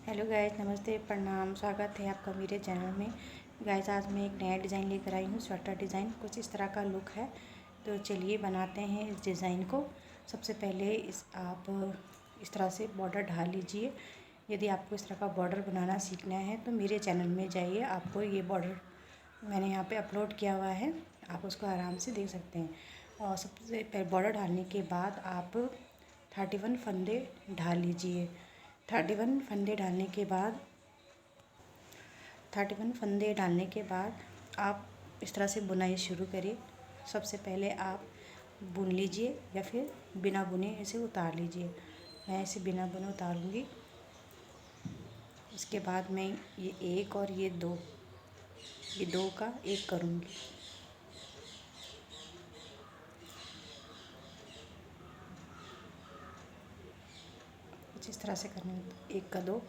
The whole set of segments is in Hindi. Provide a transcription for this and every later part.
हेलो गाइस, नमस्ते, प्रणाम। स्वागत है आपका मेरे चैनल में। गाइस, आज मैं एक नया डिज़ाइन लेकर आई हूँ। स्वेटर डिज़ाइन कुछ इस तरह का लुक है। तो चलिए बनाते हैं इस डिज़ाइन को। सबसे पहले आप इस तरह से बॉर्डर ढाल लीजिए। यदि आपको इस तरह का बॉर्डर बनाना सीखना है तो मेरे चैनल में जाइए, आपको ये बॉर्डर मैंने यहाँ पे अपलोड किया हुआ है, आप उसको आराम से देख सकते हैं। और सबसे पहले बॉर्डर डालने के बाद आप 31 फंदे ढाल लीजिए। 31 फंदे डालने के बाद 31 फंदे डालने के बाद आप इस तरह से बुनाई शुरू करिए। सबसे पहले आप बुन लीजिए या फिर बिना बुने इसे उतार लीजिए। मैं इसे बिना बुने उतारूँगी। इसके बाद मैं ये एक और ये दो का एक करूँगी। कुछ इस तरह से करना है, एक का दो,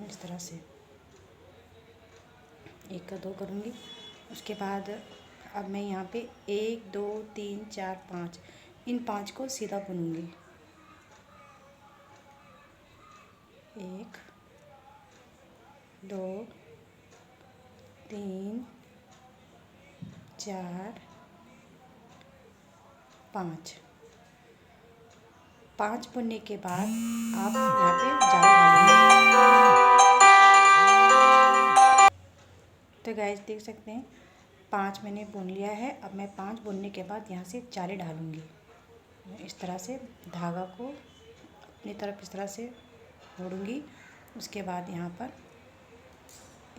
इस तरह से एक का दो करूँगी। उसके बाद अब मैं यहाँ पे 1 2 3 4 5 इन 5 को सीधा बुनूँगी। 1 2 3 4 5 बुनने के बाद आप यहाँ पे जाली डालेंगे। तो गाइस देख सकते हैं 5 मैंने बुन लिया है। अब मैं 5 बुनने के बाद यहाँ से जाली डालूँगी। इस तरह से धागा को अपनी तरफ इस तरह से मोड़ूँगी। उसके बाद यहाँ पर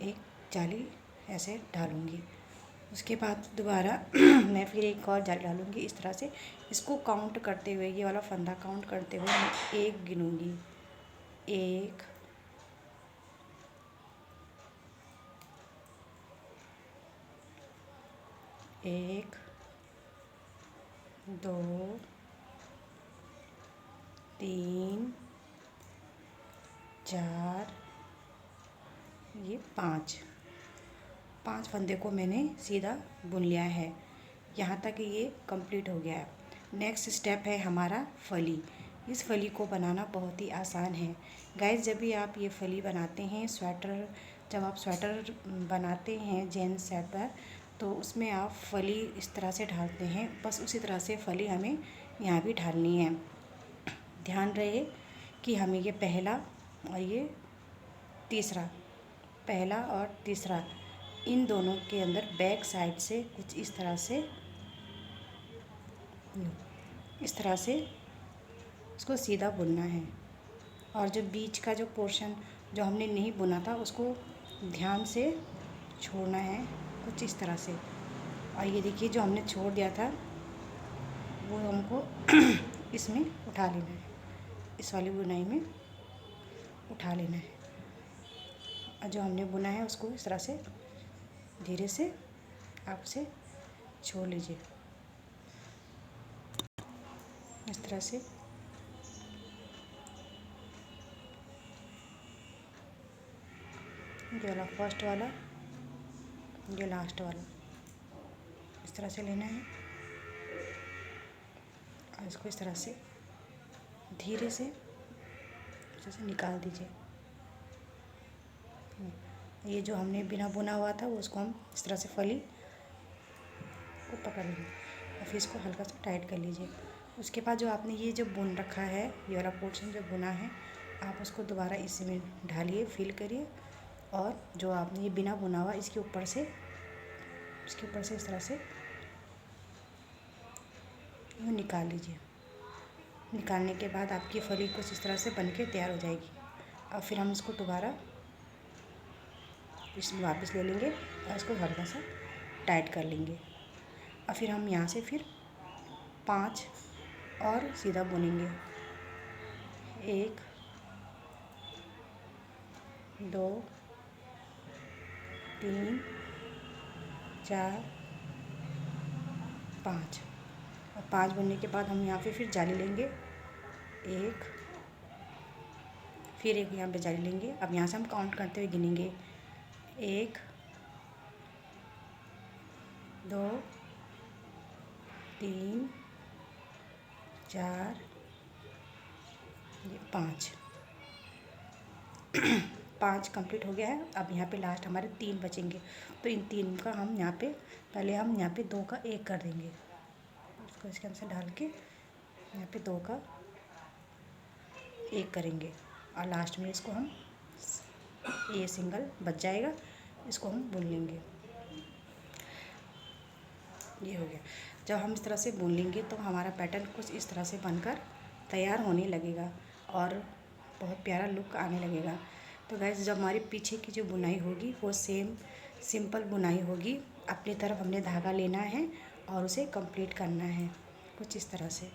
एक जाली ऐसे डालूँगी। उसके बाद दोबारा मैं फिर एक और जाली डालूँगी। इस तरह से इसको काउंट करते हुए, ये वाला फंदा काउंट करते हुए मैं एक गिनूँगी। 1 1 2 3 4 ये 5 फंदे को मैंने सीधा बुन लिया है। यहाँ तक ये कंप्लीट हो गया है। नेक्स्ट स्टेप है हमारा फली। इस फली को बनाना बहुत ही आसान है। गाइस, जब भी आप ये फली बनाते हैं जब आप स्वेटर बनाते हैं जेंट्स स्वेटर, तो उसमें आप फली इस तरह से ढालते हैं। बस उसी तरह से फली हमें यहाँ भी ढालनी है। ध्यान रहे कि हमें ये पहला और ये तीसरा इन दोनों के अंदर बैक साइड से कुछ इस तरह से इसको सीधा बुनना है। और जो बीच का जो पोर्शन जो हमने नहीं बुना था उसको ध्यान से छोड़ना है, कुछ इस तरह से। और ये देखिए जो हमने छोड़ दिया था वो हमको इसमें उठा लेना है, इस वाली बुनाई में उठा लेना है। और जो हमने बुना है उसको इस तरह से धीरे से आप उसे छोड़ लीजिए। इस तरह से ये वाला फर्स्ट वाला, ये लास्ट वाला, इस तरह से लेना है। और इसको इस तरह से धीरे से जैसे निकाल दीजिए। ये जो हमने बिना बुना हुआ था वो उसको हम इस तरह से फली को पकड़ लेंगे और फिर इसको हल्का सा टाइट कर लीजिए। उसके बाद जो आपने ये जो बुन रखा है, ये वाला पोर्शन जो बुना है, आप उसको दोबारा इसमें ढालिए, फिल करिए। और जो आपने ये बिना बुना हुआ इसके ऊपर से इस तरह से वो निकाल लीजिए। निकालने के बाद आपकी फली कुछ इस तरह से बन के तैयार हो जाएगी। अब फिर हम इसको दोबारा इसमें वापस ले लेंगे और इसको हल्का सा टाइट कर लेंगे। और फिर हम यहाँ से फिर 5 और सीधा बुनेंगे। 1 2 3 4 5 और 5 बुनने के बाद हम यहाँ पे फिर जाली लेंगे। एक फिर एक यहाँ पे जाली लेंगे। अब यहाँ से हम काउंट करते हुए गिनेंगे। 1 2 3 4 ये 5 5 कंप्लीट हो गया है। अब यहाँ पे लास्ट हमारे 3 बचेंगे, तो इन 3 का हम यहाँ पे पहले हम यहाँ पे 2 का 1 कर देंगे। इसको इसके अंदर डाल के यहाँ पे 2 का 1 करेंगे और लास्ट में इसको हम ये सिंगल बच जाएगा, इसको हम बुन लेंगे। ये हो गया। जब हम इस तरह से बुन लेंगे तो हमारा पैटर्न कुछ इस तरह से बनकर तैयार होने लगेगा और बहुत प्यारा लुक आने लगेगा। तो गाइस जब हमारी पीछे की जो बुनाई होगी वो सेम सिंपल बुनाई होगी। अपनी तरफ हमने धागा लेना है और उसे कंप्लीट करना है कुछ इस तरह से।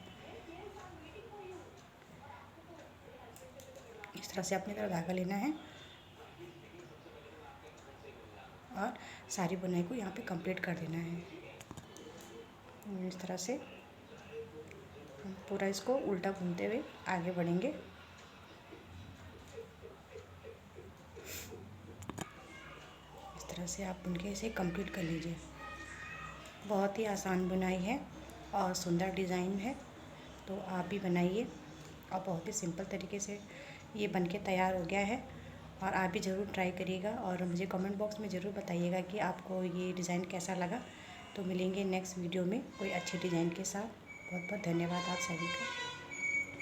इस तरह से अपनी तरफ धागा लेना है और सारी बुनाई को यहाँ पे कंप्लीट कर देना है। इस तरह से हम पूरा इसको उल्टा घूमते हुए आगे बढ़ेंगे। इस तरह से आप बुन के इसे कंप्लीट कर लीजिए। बहुत ही आसान बुनाई है और सुंदर डिज़ाइन है, तो आप भी बनाइए और बहुत ही सिंपल तरीके से ये बन के तैयार हो गया है। और आप भी ज़रूर ट्राई करिएगा और मुझे कमेंट बॉक्स में ज़रूर बताइएगा कि आपको ये डिज़ाइन कैसा लगा। तो मिलेंगे नेक्स्ट वीडियो में कोई अच्छी डिज़ाइन के साथ। बहुत बहुत धन्यवाद आप सभी का।